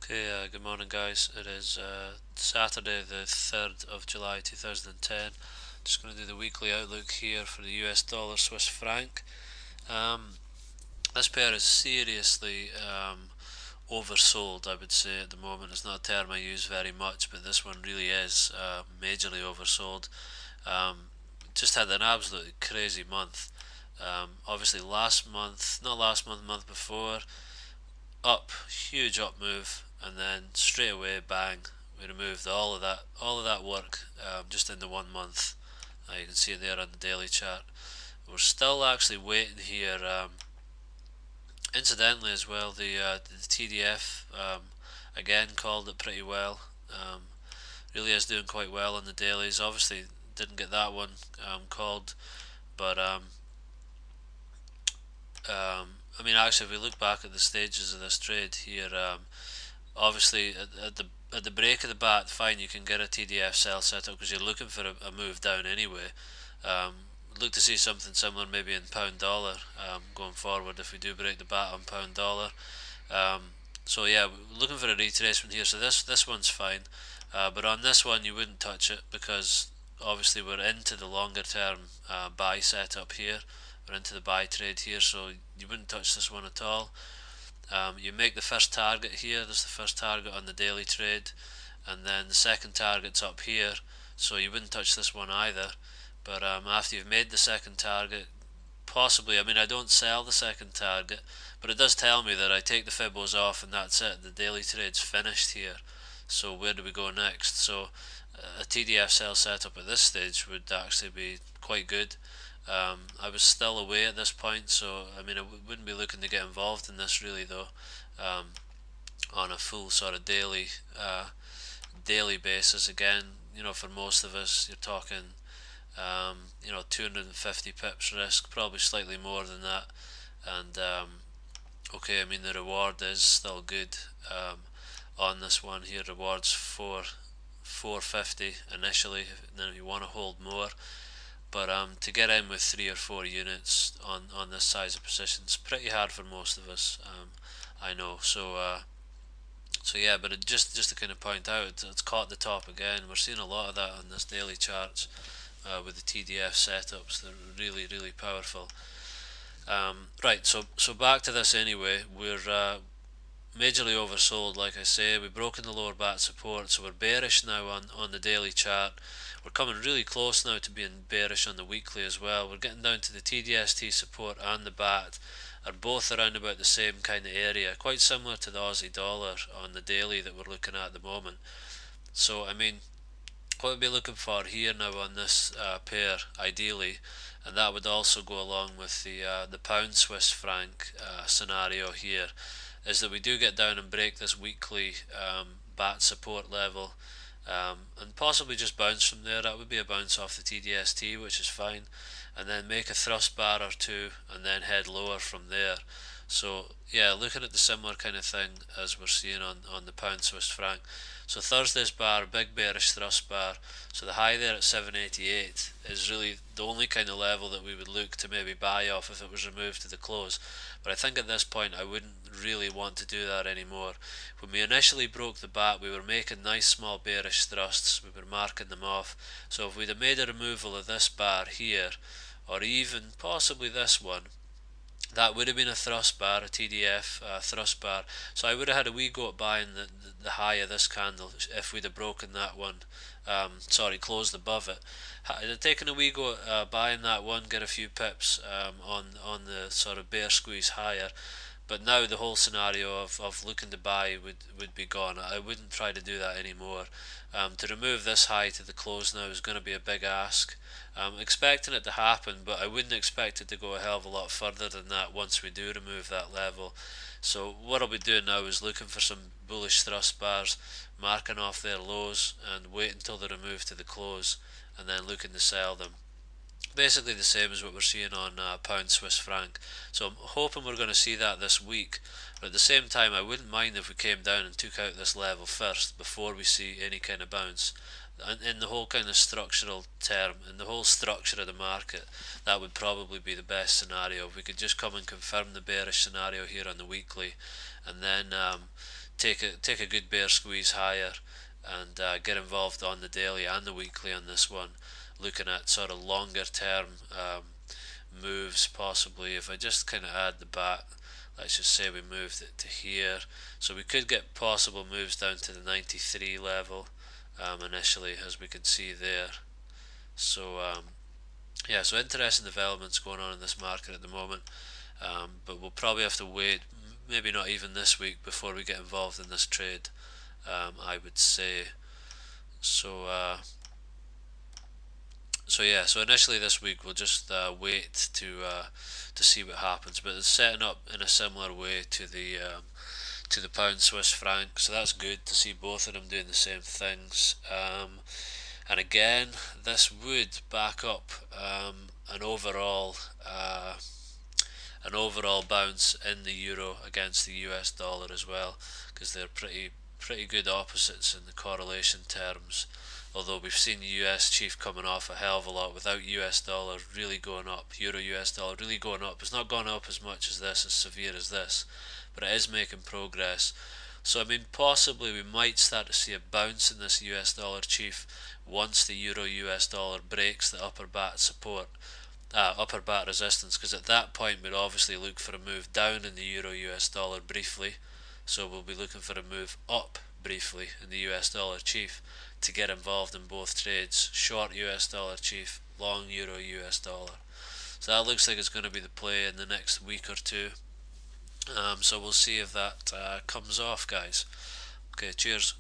Okay, good morning, guys. It is Saturday, the 3rd of July 2010. Just going to do the weekly outlook here for the US dollar Swiss franc. Um, this pair is seriously oversold, I would say, at the moment. It's not a term I use very much, but this one really is majorly oversold. Um, just had an absolutely crazy month. Obviously, last month, not last month, month before, up, huge up move, and then straight away, bang, we removed all of that work just in the 1 month. You can see it there on the daily chart. We're still actually waiting here. Incidentally, as well, the TDF again called it pretty well. Really is doing quite well on the dailies. Obviously, didn't get that one called, but I mean, actually, if we look back at the stages of this trade here, obviously at the break of the bat, fine, you can get a TDF sell set up because you're looking for a move down anyway. Um, look to see something similar maybe in pound dollar going forward if we do break the bat on pound dollar. Um, so yeah, looking for a retracement here. So this one's fine, but on this one you wouldn't touch it because obviously we're into the longer term buy setup here. We're into the buy trade here, so you wouldn't touch this one at all. You make the first target here. This is the first target on the daily trade, and then the second target's up here. So you wouldn't touch this one either. But after you've made the second target, possibly. I mean, I don't sell the second target, but it does tell me that I take the Fibos off and that's it. The daily trade's finished here. So where do we go next? So a TDF sell setup at this stage would actually be quite good. I was still away at this point, so I mean, I wouldn't be looking to get involved in this really though. Um, on a full sort of daily basis, again, for most of us, you're talking 250 pips risk, probably slightly more than that. And okay, I mean the reward is still good on this one here. Rewards 450 initially, and then if you want to hold more. But to get in with 3 or 4 units on this size of position is pretty hard for most of us. I know. So yeah, but just to kind of point out, it's caught the top again. We're seeing a lot of that on this daily charts with the TDF setups. They're really powerful. Right, so back to this anyway. We're majorly oversold, like I say. We've broken the lower bat support, so we're bearish now on the daily chart. We're coming really close now to being bearish on the weekly as well. We're getting down to the TDST support and the bat are both around about the same kind of area, quite similar to the Aussie dollar on the daily that we're looking at the moment. So I mean, what we'd be looking for here now on this pair, ideally, and that would also go along with the pound Swiss franc scenario here, is that we do get down and break this weekly bat support level, and possibly just bounce from there. That would be a bounce off the TDST, which is fine, and then make a thrust bar or two, and then head lower from there. So yeah, looking at the similar kind of thing as we're seeing on the pound Swiss franc. So Thursday's bar, big bearish thrust bar. So the high there at 788 is really the only kind of level that we would look to maybe buy off if it was removed to the close. But I think at this point I wouldn't really want to do that anymore. When we initially broke the bat, we were making nice small bearish thrusts. We were marking them off. So if we'd have made a removal of this bar here, or even possibly this one, that would have been a thrust bar, a TDF thrust bar. So I would have had a wee go at buying the high of this candle if we'd have broken that one. Closed above it. I'd have taken a wee go at buying that one, get a few pips on the sort of bear squeeze higher. But now the whole scenario of looking to buy would be gone. I wouldn't try to do that anymore. To remove this high to the close now is going to be a big ask. I'm expecting it to happen, but I wouldn't expect it to go a hell of a lot further than that once we do remove that level. So what I'll be doing now is looking for some bullish thrust bars, marking off their lows, and wait until they're removed to the close, and then looking to sell them. Basically the same as what we're seeing on pound Swiss franc. So I'm hoping we're going to see that this week. But at the same time, I wouldn't mind if we came down and took out this level first before we see any kind of bounce. And in the whole kind of structural term, in the whole structure of the market, that would probably be the best scenario. If we could just come and confirm the bearish scenario here on the weekly, and then take a good bear squeeze higher and get involved on the daily and the weekly on this one, looking at sort of longer term moves possibly. If I just kind of add the bat, let's just say we moved it to here, so we could get possible moves down to the 93 level initially, as we can see there. So yeah, so interesting developments going on in this market at the moment, but we'll probably have to wait, maybe not even this week, before we get involved in this trade, I would say. So so yeah, so initially this week we'll just wait to see what happens, but it's setting up in a similar way to the pound Swiss franc, so that's good to see both of them doing the same things. And again, this would back up an overall bounce in the euro against the US dollar as well, because they're pretty good opposites in the correlation terms. Although we've seen the US chief coming off a hell of a lot without US dollar really going up, euro US dollar really going up. It's not gone up as much as this, as severe as this, but it is making progress. So I mean, possibly we might start to see a bounce in this US dollar chief once the euro US dollar breaks the upper bat support, upper bat resistance, because at that point we'd obviously look for a move down in the euro US dollar briefly, so we'll be looking for a move up briefly in the US dollar chief to get involved in both trades, short US dollar chief, long euro US dollar. So that looks like it's going to be the play in the next week or two. So we'll see if that comes off, guys. Okay, cheers.